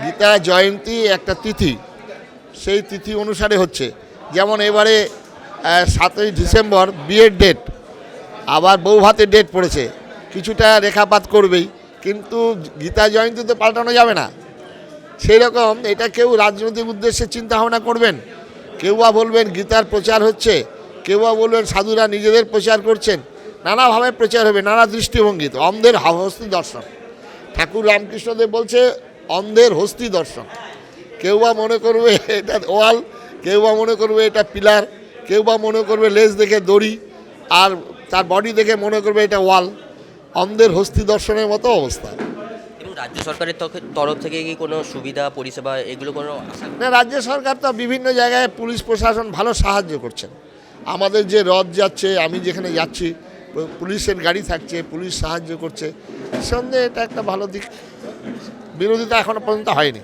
গীতা জয়ন্তী একটা তিথি, সেই তিথি অনুসারে হচ্ছে। যেমন এবারে 7ই ডিসেম্বর বিয়ের ডেট, আবার বউ ভাতের ডেট পড়েছে, কিছুটা রেখাপাত করবেই, কিন্তু গীতা জয়ন্তী তো পাল্টানো যাবে না। সেই রকম এটা কেউ রাজনৈতিক উদ্দেশ্যে চিন্তা ভাবনা করবেন, কেউ বা বলবেন গীতার প্রচার হচ্ছে, কেউ বা বলবেন সাধুরা নিজেদের প্রচার করছেন, নানাভাবে প্রচার হবে, নানা দৃষ্টিভঙ্গি। অন্ধের হস্তি দর্শন, ঠাকুর রামকৃষ্ণদেব বলছে অন্ধের হস্তি দর্শন। কেউ বা মনে করবে এটা ওয়াল, কেউ বা মনে করবে এটা পিলার, কেউ বা মনে করবে লেজ দেখে দড়ি, আর তার বডি দেখে মনে করবে এটা ওয়াল। অন্ধের হস্তি দর্শনের মতো অবস্থা। এবং রাজ্য সরকারের তরফ থেকে কি কোনো সুবিধা পরিষেবা এগুলো কোনো না, রাজ্য সরকার তো বিভিন্ন জায়গায় পুলিশ প্রশাসন ভালো সাহায্য করছেন। আমাদের যে রথ যাচ্ছে, আমি যেখানে যাচ্ছি পুলিশের গাড়ি থাকছে, পুলিশ সাহায্য করছে, নিঃসন্দেহে এটা একটা ভালো দিক। বিরোধিতা এখনো পর্যন্ত হয়নি।